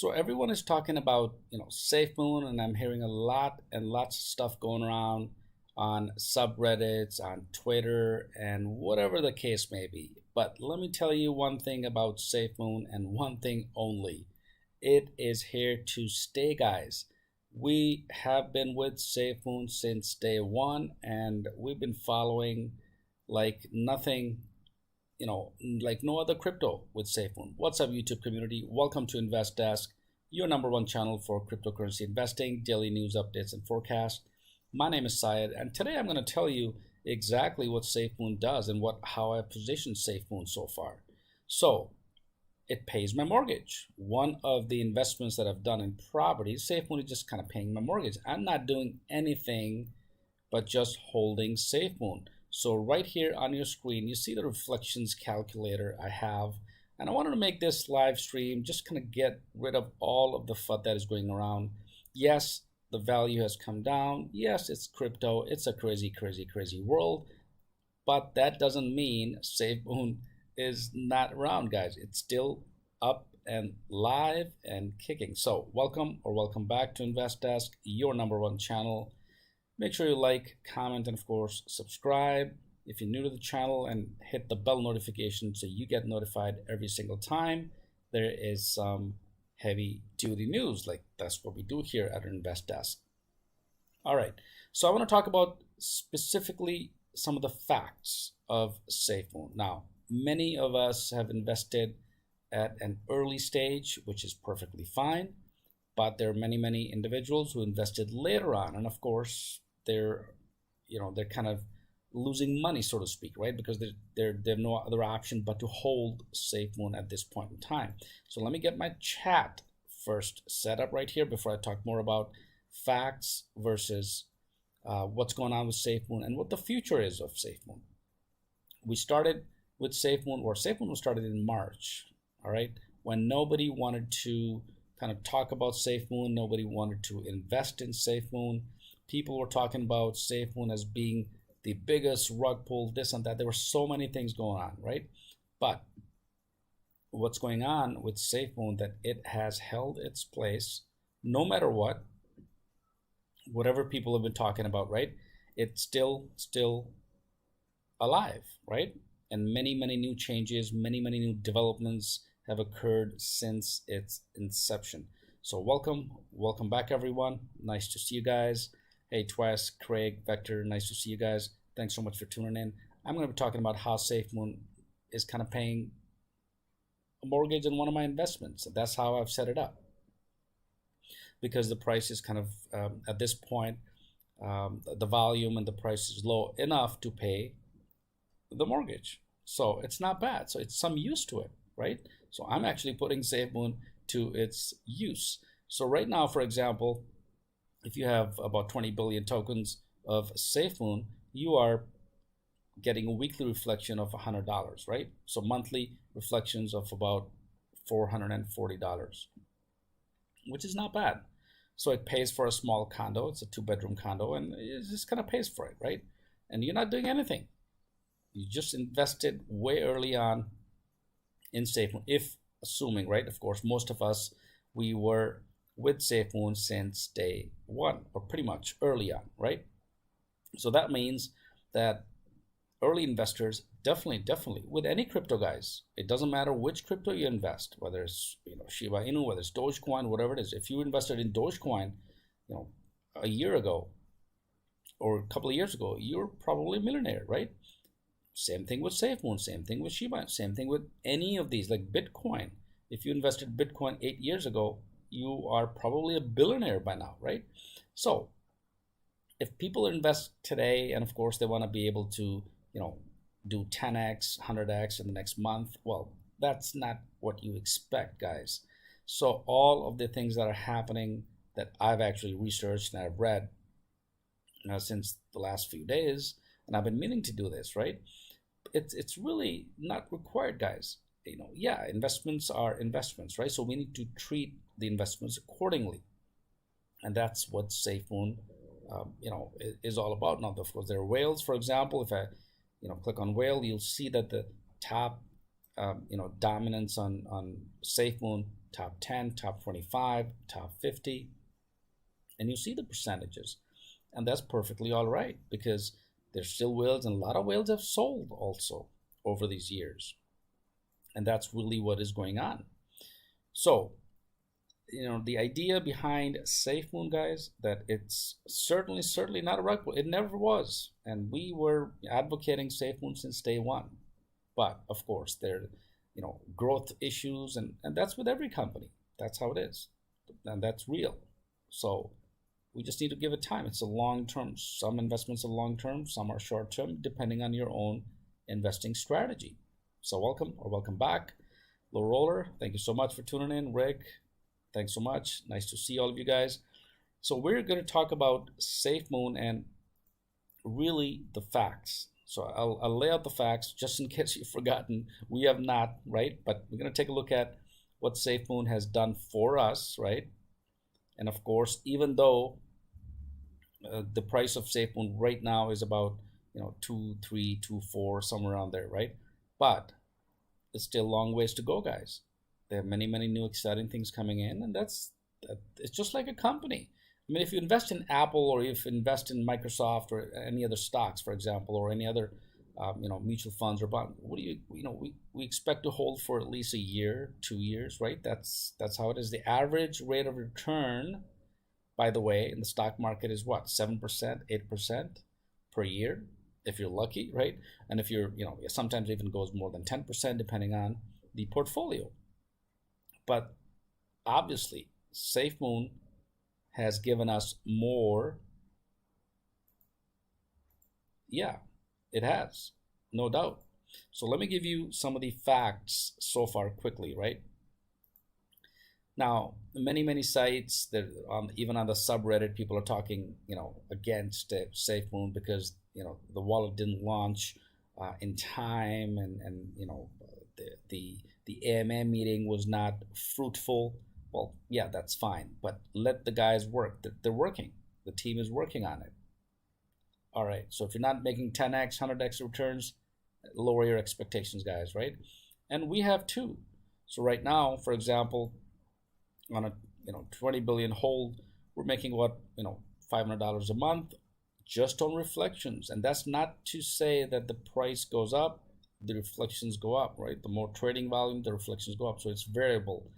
So everyone is talking about, SafeMoon, and I'm hearing a lot and lots of stuff going around on subreddits, on Twitter, and whatever the case may be. But let me tell you one thing about SafeMoon and one thing only. It is here to stay, guys. We have been with SafeMoon since day one, and we've been following like nothing, like no other crypto with SafeMoon. What's up, YouTube community? Welcome to Invest Desk, your #1 channel for cryptocurrency investing, daily news updates and forecasts. My name is Syed, and today I'm going to tell you exactly what SafeMoon does and how I positioned SafeMoon so far. So it pays my mortgage. One of the investments that I've done in property, SafeMoon is just kind of paying my mortgage. I'm not doing anything but just holding SafeMoon. So right here on your screen, you see the reflections calculator I have. And I wanted to make this live stream just kind of get rid of all of the FUD that is going around. Yes, the value has come down. Yes, it's crypto. It's a crazy, crazy, crazy world. But that doesn't mean SafeMoon is not around, guys. It's still up and live and kicking. So welcome back to Invest Desk, your #1 channel. Make sure you like, comment, and of course subscribe if you're new to the channel, and hit the bell notification so you get notified every single time there is some heavy duty news. Like that's what we do here at Invest Desk. All right, so I want to talk about specifically some of the facts of SafeMoon. Now, many of us have invested at an early stage, which is perfectly fine, but there are many individuals who invested later on, and of course they're kind of losing money, so to speak, right? Because they have no other option but to hold SafeMoon at this point in time. So let me get my chat first set up right here before I talk more about facts versus what's going on with SafeMoon and what the future is of SafeMoon. We started with SafeMoon, or SafeMoon was started in March, all right, when nobody wanted to kind of talk about SafeMoon, nobody wanted to invest in SafeMoon. People were talking about SafeMoon as being the biggest rug pull, this and that. There were so many things going on, right? But what's going on with SafeMoon, that it has held its place no matter what, whatever people have been talking about, right? It's still alive, right? And many new changes, many new developments have occurred since its inception. So welcome back, everyone. Nice to see you guys. Hey, Twice, Craig, Vector, nice to see you guys. Thanks so much for tuning in. I'm going to be talking about how SafeMoon is kind of paying a mortgage on one of my investments. That's how I've set it up. Because the price is kind of, at this point, the volume and the price is low enough to pay the mortgage. So it's not bad. So it's some use to it, right? So I'm actually putting SafeMoon to its use. So right now, for example, if you have about 20 billion tokens of SafeMoon, you are getting a weekly reflection of $100, right? So monthly reflections of about $440, which is not bad. So it pays for a small condo. It's a 2-bedroom condo, and it just kind of pays for it, right? And you're not doing anything. You just invested way early on in SafeMoon, if assuming, right? Of course, most of us, we were with SafeMoon since day one, or pretty much early on, right? So that means that early investors definitely with any crypto, guys, it doesn't matter which crypto you invest, whether it's Shiba Inu, whether it's Dogecoin, whatever it is. If you invested in Dogecoin a year ago or a couple of years ago, you're probably a millionaire, right? Same thing with SafeMoon, same thing with Shiba, same thing with any of these, like Bitcoin. If you invested Bitcoin 8 years ago, you are probably a billionaire by now, right? So if people invest today, and of course they want to be able to, do 10x, 100x in the next month, well, that's not what you expect, guys. So all of the things that are happening that I've actually researched and I've read since the last few days, and I've been meaning to do this, right? It's really not required, guys. Yeah, investments are investments, right? So we need to treat the investments accordingly, and that's what SafeMoon, is all about. Now, of course, there are whales, for example. If I, click on whale, you'll see that the top, dominance on SafeMoon top 10, top 25, top 50, and you see the percentages. And that's perfectly all right, because there's still whales, and a lot of whales have sold also over these years. And that's really what is going on. So, the idea behind SafeMoon, guys, that it's certainly not a rug pull. It never was. And we were advocating SafeMoon since day one. But of course, there are, growth issues, and that's with every company. That's how it is. And that's real. So we just need to give it time. It's a long term. Some investments are long term, some are short term, depending on your own investing strategy. So welcome back. Low Roller, thank you so much for tuning in. Rick, thanks so much. Nice to see all of you guys. So we're going to talk about SafeMoon and really the facts. So I'll lay out the facts just in case you've forgotten. We have not, right? But we're going to take a look at what SafeMoon has done for us, right? And of course, even though the price of SafeMoon right now is about 2, 3, 2, 4, somewhere around there, right? But it's still a long ways to go, guys. There are many new exciting things coming in, and it's just like a company. I mean, if you invest in Apple, or if you invest in Microsoft or any other stocks, for example, or any other mutual funds or bond, what do we expect to hold for at least a year, 2 years, right? That's how it is. The average rate of return, by the way, in the stock market is what, 7%, 8% per year, if you're lucky, right? And if you're, sometimes even goes more than 10%, depending on the portfolio. But obviously, SafeMoon has given us more. Yeah, it has, no doubt. So let me give you some of the facts so far quickly, right? Now, many sites that even on the subreddit, people are talking, against SafeMoon because the wallet didn't launch in time, and the AMA meeting was not fruitful. Well, yeah, that's fine, but let the guys work. They're working. The team is working on it. All right, so if you're not making 10x, 100x returns, lower your expectations, guys, right? And we have too. So right now, for example, on a 20 billion hold, we're making what, $500 a month just on reflections. And that's not to say that the price goes up, the reflections go up, right? The more trading volume, the reflections go up. So it's variable,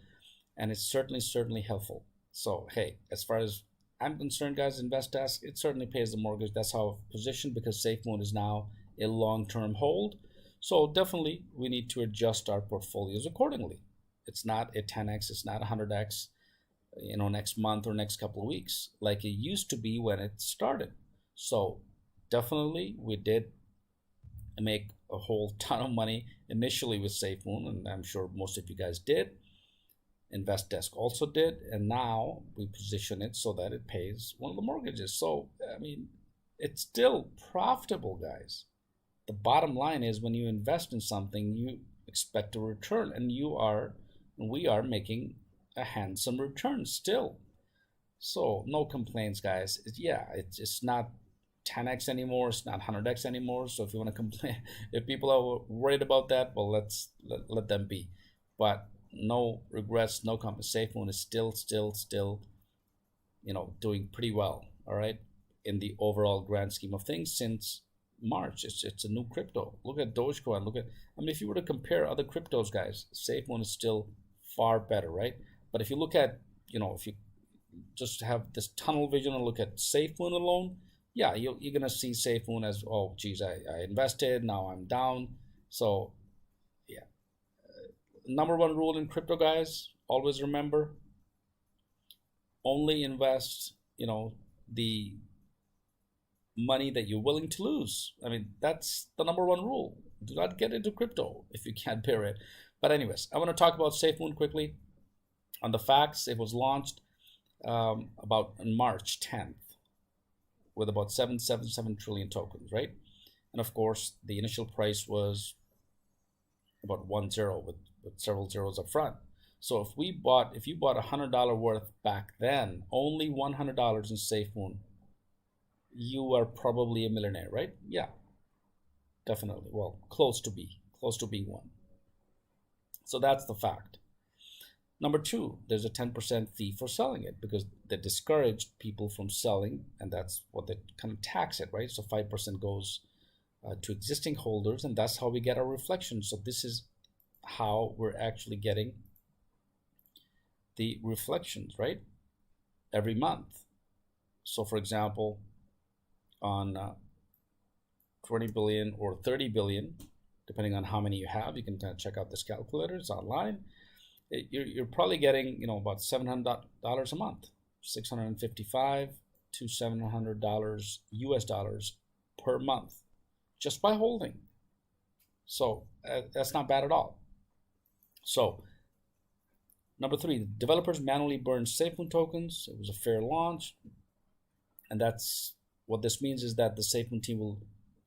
and it's certainly helpful. So hey, as far as I'm concerned, guys, InvestDesk, it certainly pays the mortgage. That's how I've positioned, because SafeMoon is now a long-term hold. So definitely we need to adjust our portfolios accordingly. It's not a 10x, it's not 100x, next month or next couple of weeks, like it used to be when it started. So definitely we did make a whole ton of money initially with SafeMoon, and I'm sure most of you guys did. InvestDesk also did, and now we position it so that it pays one of the mortgages. So I mean, it's still profitable, guys. The bottom line is, when you invest in something, you expect a return, and we are making a handsome return still. So no complaints, guys. It's not 10x anymore, it's not 100x anymore. So if you want to complain, if people are worried about that, well, let them be. But no regrets, no complaints. SafeMoon is still doing pretty well, all right, in the overall grand scheme of things. Since March, it's a new crypto. Look at Dogecoin. If you were to compare other cryptos, guys, SafeMoon is still far better, right? But if you look at, if you just have this tunnel vision and look at SafeMoon alone, yeah, you're gonna see SafeMoon as, oh geez, I invested, now I'm down. So yeah, number one rule in crypto, guys, always remember, only invest the money that you're willing to lose. I mean, that's the number one rule. Do not get into crypto if you can't bear it. But anyways, I want to talk about SafeMoon quickly. On the facts, it was launched about on March 10th with about 777 trillion tokens, right? And of course, the initial price was about 10 with several zeros up front. So if you bought $100 worth back then, only $100 in SafeMoon, you are probably a millionaire, right? Yeah, definitely. Well, close to being one. So that's the fact. Number two, there's a 10% fee for selling it because they discouraged people from selling, and that's what they kind of tax it, right? So 5% goes to existing holders, and that's how we get our reflection. So this is how we're actually getting the reflections, right? Every month. So for example, on 20 billion or 30 billion, depending on how many you have, you can kind of check out this calculator, it's online. You're probably getting, about $700 a month, $655 to $700 US dollars per month, just by holding. So that's not bad at all. So number three, developers manually burn SafeMoon tokens. It was a fair launch, and that's what this means is that the SafeMoon team will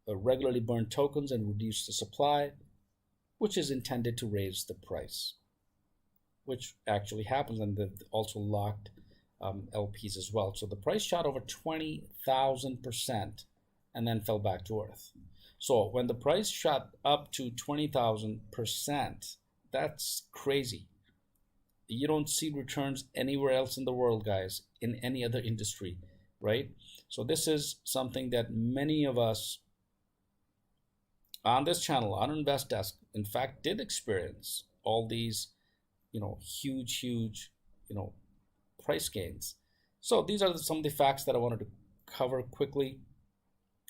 regularly burn tokens and reduce the supply, which is intended to raise the price, which actually happens, and they've also locked LPs as well. So the price shot over 20,000% and then fell back to earth. So when the price shot up to 20,000%, that's crazy. You don't see returns anywhere else in the world, guys, in any other industry, right? So this is something that many of us on this channel, on InvestDesk, in fact, did experience all these, huge, price gains. So these are some of the facts that I wanted to cover quickly.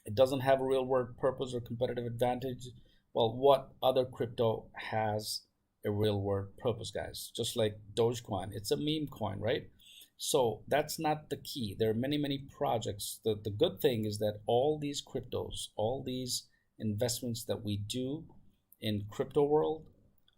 It doesn't have a real world purpose or competitive advantage. Well, what other crypto has a real world purpose, guys? Just like Dogecoin, it's a meme coin, right? So that's not the key. There are many projects. The good thing is that all these cryptos, all these investments that we do in crypto world,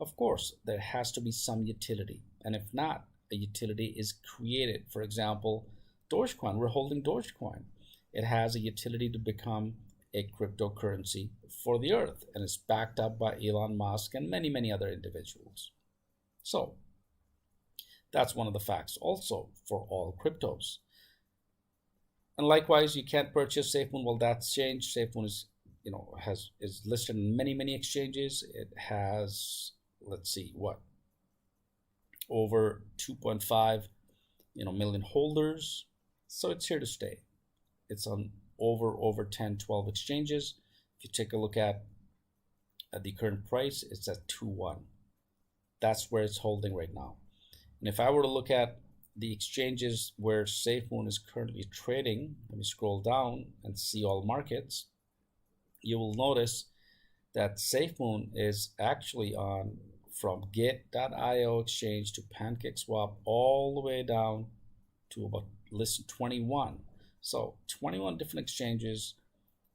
of course, there has to be some utility. And if not, a utility is created. For example, Dogecoin, we're holding Dogecoin. It has a utility to become a cryptocurrency for the earth, and it's backed up by Elon Musk and many other individuals. So that's one of the facts also for all cryptos. And likewise, you can't purchase SafeMoon. Well, that's changed. SafeMoon is is listed in many exchanges. It has, let's see, over 2.5 million holders. So it's here to stay. It's on over 10-12 exchanges. If you take a look at the current price, it's at 2.1. That's where it's holding right now. And if I were to look at the exchanges where SafeMoon is currently trading, let me scroll down and see all markets. You will notice that SafeMoon is actually on from Git.io exchange to PancakeSwap all the way down to about list 21. So 21 different exchanges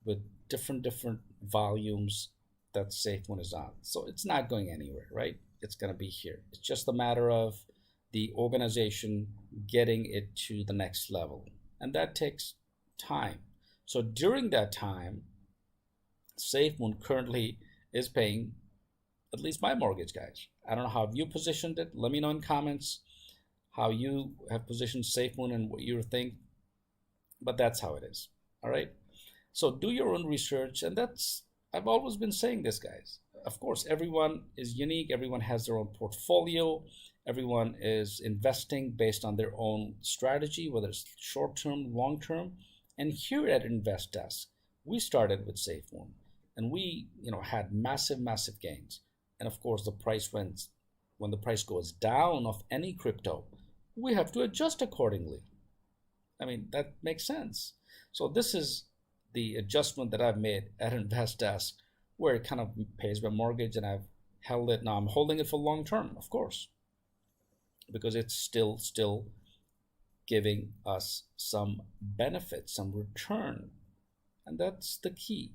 with different volumes that SafeMoon is on. So it's not going anywhere, right? It's going to be here. It's just a matter of the organization getting it to the next level, and that takes time. So during that time, SafeMoon currently is paying at least my mortgage, guys. I don't know how you positioned it. Let me know in comments how you have positioned SafeMoon and what you think, but that's how it is. All right. So do your own research, and I've always been saying this, guys. Of course, everyone is unique. Everyone has their own portfolio. Everyone is investing based on their own strategy, whether it's short-term, long-term. And here at InvestDesk, we started with SafeMoon, and we, had massive gains. And of course, the price when the price goes down of any crypto, we have to adjust accordingly. I mean, that makes sense. So this is the adjustment that I've made at InvestDesk, where it kind of pays my mortgage, and I've held it. Now I'm holding it for long term, of course, because it's still giving us some benefit, some return, and that's the key.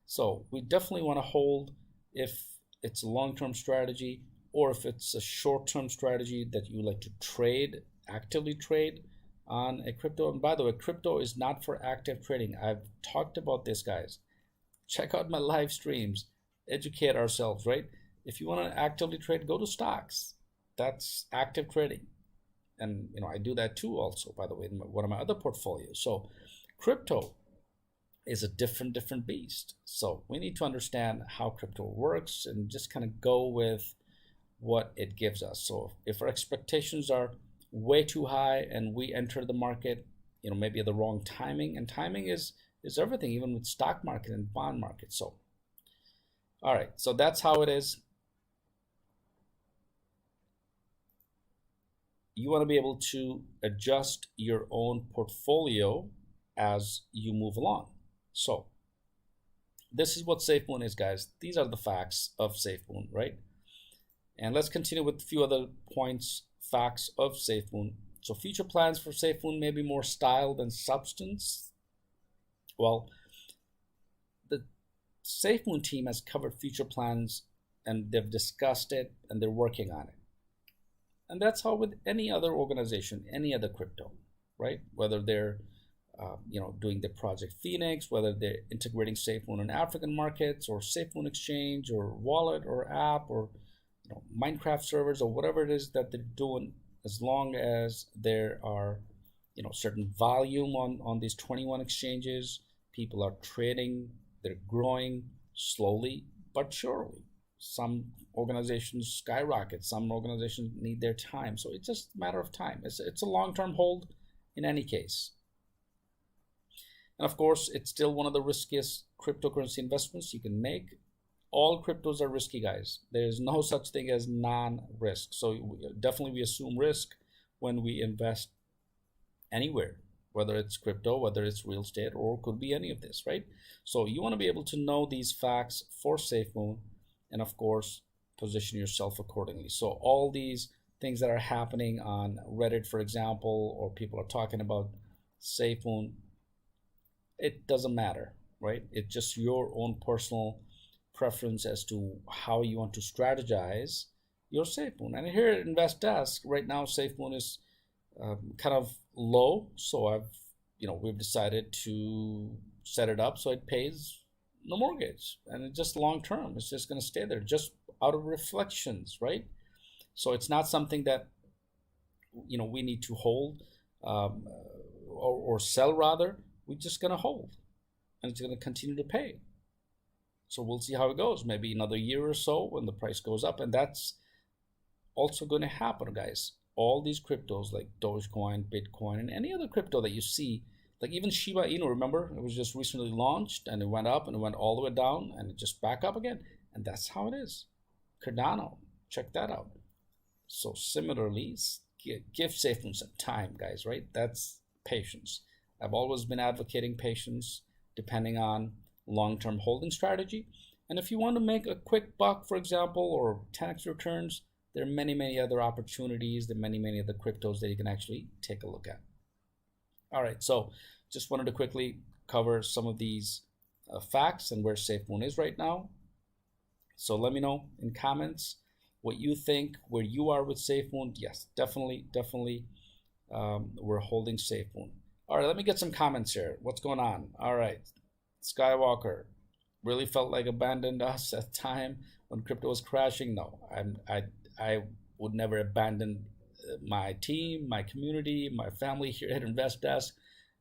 So we definitely want to hold if it's a long-term strategy, or if it's a short-term strategy that you like to actively trade on a crypto. And by the way, crypto is not for active trading. I've talked about this, guys. Check out my live streams, educate ourselves, right? If you want to actively trade, go to stocks. That's active trading. And I do that too also, by the way, in one of my other portfolios. So crypto is a different beast. So we need to understand how crypto works and just kind of go with what it gives us. So if our expectations are way too high and we enter the market, maybe at the wrong timing, and timing is everything, even with stock market and bond market. So all right, so that's how it is. You want to be able to adjust your own portfolio as you move along. So this is what SafeMoon is, guys. These are the facts of SafeMoon, right? And let's continue with a few other points, facts of SafeMoon. So future plans for SafeMoon may be more style than substance. Well, the SafeMoon team has covered future plans and they've discussed it and they're working on it. And that's how with any other organization, any other crypto, right? Whether they're doing the Project Phoenix, whether they're integrating SafeMoon in African markets, or SafeMoon Exchange, or wallet, or app, or Minecraft servers, or whatever it is that they're doing, as long as there are certain volume on these 21 exchanges, people are trading, they're growing slowly but surely. Some organizations skyrocket, some organizations need their time, so it's just a matter of time. It's a long-term hold in any case. And of course, it's still one of the riskiest cryptocurrency investments you can make. All cryptos are risky, guys. There's no such thing as non-risk. So definitely we assume risk when we invest anywhere, whether it's crypto, whether it's real estate, or could be any of this, right? So you want to be able to know these facts for SafeMoon, and of course, position yourself accordingly. So all these things that are happening on Reddit, for example, or people are talking about SafeMoon, it doesn't matter, right? It's just your own personal preference as to how you want to strategize your SafeMoon. And here at InvestDesk, right now, SafeMoon is kind of low. So we've decided to set it up so it pays the mortgage, and it's just long term. It's just going to stay there, just out of reflections, right? So it's not something that we need to hold or sell. Rather, we're just going to hold, and it's going to continue to pay. So we'll see how it goes. Maybe another year or so when the price goes up, and that's also going to happen, guys. All these cryptos like Dogecoin, Bitcoin, and any other crypto that you see, like even Shiba Inu, remember, it was just recently launched and it went up and it went all the way down and it just back up again. And that's how it is. Cardano, check that out. So similarly, give SafeMoon some time, guys, right? That's patience. I've always been advocating patience depending on long-term holding strategy. And if you want to make a quick buck, for example, or 10x returns, there are many, many other opportunities. There are many, many other cryptos that you can actually take a look at. All right, so just wanted to quickly cover some of these facts and where SafeMoon is right now. So let me know in comments what you think, where you are with SafeMoon. Yes, definitely, we're holding SafeMoon. All right, let me get some comments here. What's going on? All right, Skywalker really felt like abandoned us at time when crypto was crashing. No, I would never abandon my team, my community, my family here at InvestDesk.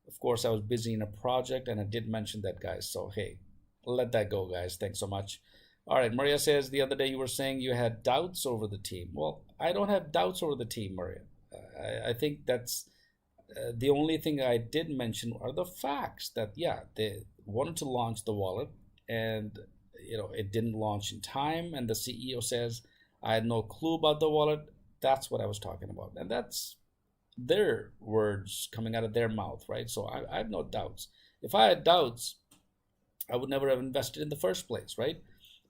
Of course, I was busy in a project, and I did mention that, guys. So hey, let that go, guys. Thanks so much. All right, Maria says the other day you were saying you had doubts over the team. Well, I don't have doubts over the team, Maria. I think that's the only thing I did mention are the facts that, yeah, they wanted to launch the wallet, and it didn't launch in time, and the CEO says I had no clue about the wallet. That's what I was talking about, and that's their words coming out of their mouth, right? So I have no doubts. If I had doubts, I would never have invested in the first place, right?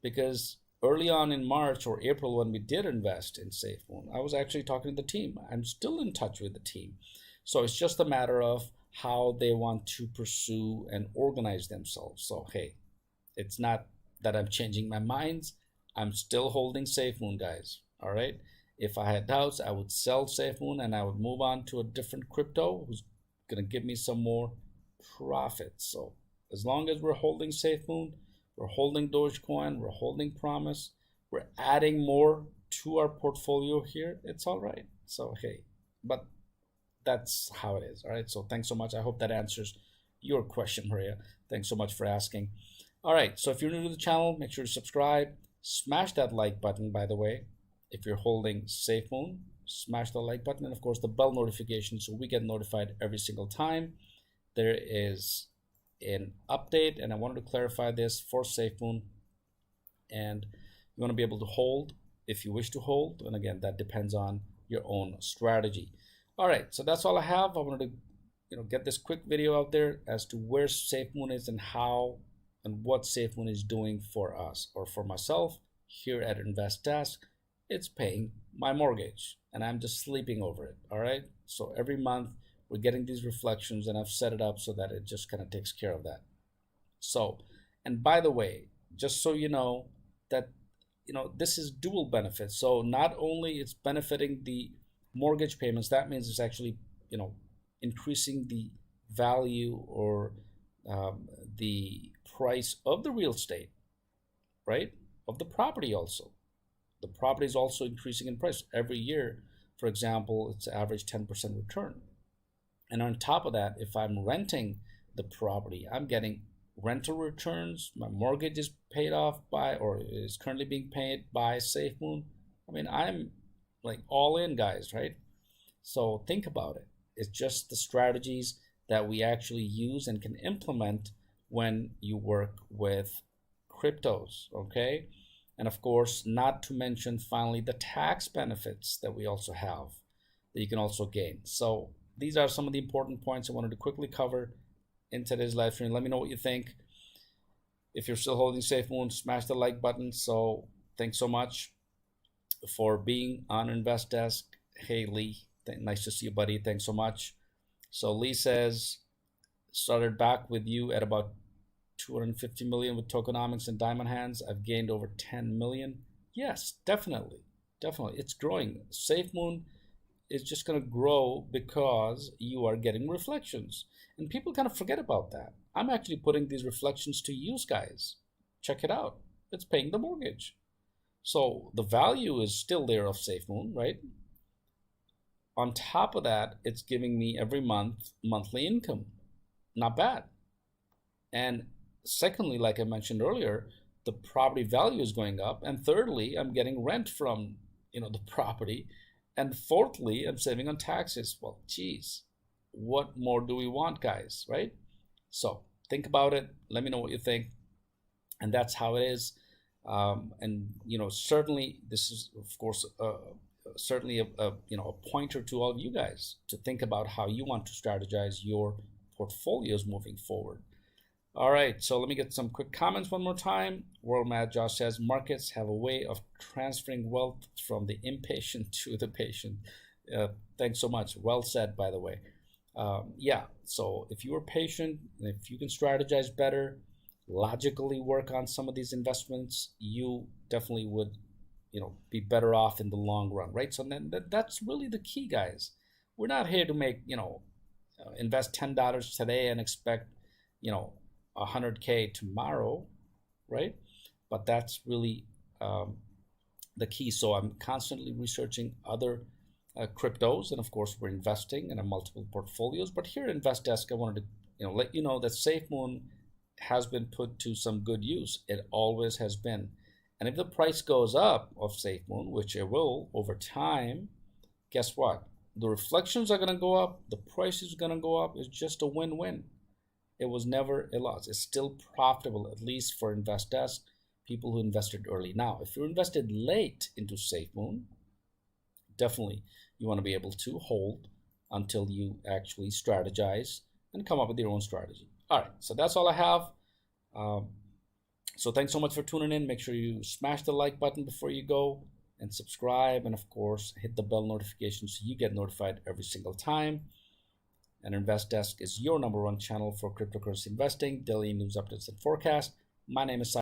Because early on in March or April, when we did invest in SafeMoon, I was actually talking to the team. I'm still in touch with the team. So it's just a matter of how they want to pursue and organize themselves. So hey, it's not that I'm changing my minds. I'm still holding SafeMoon, guys. All right. If I had doubts, I would sell SafeMoon and I would move on to a different crypto who's going to give me some more profit. So as long as we're holding SafeMoon, we're holding Dogecoin, we're holding Promise, we're adding more to our portfolio here, it's all right. So hey, but that's how it is. All right. So thanks so much. I hope that answers your question, Maria. Thanks so much for asking. All right. So if you're new to the channel, make sure to subscribe. Smash that like button, by the way. If you're holding SafeMoon, smash the like button and of course the bell notification so we get notified every single time there is an update. And I wanted to clarify this for SafeMoon, and you want to be able to hold if you wish to hold, and again that depends on your own strategy. All right, so that's all I have. I wanted to get this quick video out there as to where SafeMoon is and how and what SafeMoon is doing for us or for myself here at InvestDesk. It's paying my mortgage and I'm just sleeping over it. All right, so every month we're getting these reflections and I've set it up so that it just kind of takes care of that. So, and by the way, just so you know that this is dual benefit. So not only it's benefiting the mortgage payments, that means it's actually increasing the value or the price of the real estate, right, of the property. Also the property is also increasing in price every year. For example, it's average 10% return. And on top of that, if I'm renting the property, I'm getting rental returns. My mortgage is paid off by, or is currently being paid by SafeMoon. I mean, I'm like all in, guys, right? So think about it. It's just the strategies that we actually use and can implement when you work with cryptos, okay? And of course, not to mention finally the tax benefits that we also have that you can also gain. So these are some of the important points I wanted to quickly cover in today's live stream. Let me know what you think. If you're still holding SafeMoon, smash the like button. So thanks so much for being on InvestDesk. Hey Lee, nice to see you, buddy. Thanks so much. So Lee says, started back with you at about 250 million with tokenomics and diamond hands. I've gained over 10 million. Yes, definitely. It's growing. SafeMoon is just going to grow because you are getting reflections. And people kind of forget about that. I'm actually putting these reflections to use, guys. Check it out. It's paying the mortgage. So the value is still there of SafeMoon, right? On top of that, it's giving me every month monthly income. Not bad. And secondly, like I mentioned earlier, the property value is going up. And thirdly, I'm getting rent from the property. And fourthly, I'm saving on taxes. Well, geez, what more do we want, guys, right? So think about it. Let me know what you think. And that's how it is. And certainly this is, of course, certainly a pointer to all of you guys to think about how you want to strategize your portfolios moving forward. All right, so let me get some quick comments one more time. World Mad Josh says, markets have a way of transferring wealth from the impatient to the patient. Thanks so much. Well said, by the way. Yeah, so if you are patient, and if you can strategize better, logically work on some of these investments, you definitely would be better off in the long run, right? So then that's really the key, guys. We're not here to make invest $10 today and expect 100K tomorrow, right? But that's really the key. So I'm constantly researching other cryptos, and of course we're investing in multiple portfolios. But here at InvestDesk, I wanted to let you know that SafeMoon has been put to some good use. It always has been. And if the price goes up of SafeMoon, which it will over time, guess what? The reflections are going to go up. The price is going to go up. It's just a win-win. It was never a loss. It's still profitable, at least for InvestDesk, people who invested early. Now, if you invested late into SafeMoon, definitely you want to be able to hold until you actually strategize and come up with your own strategy. All right, so that's all I have. So thanks so much for tuning in. Make sure you smash the like button before you go and subscribe. And of course, hit the bell notification so you get notified every single time. And InvestDesk is your #1 channel for cryptocurrency investing, daily news updates and forecast. My name is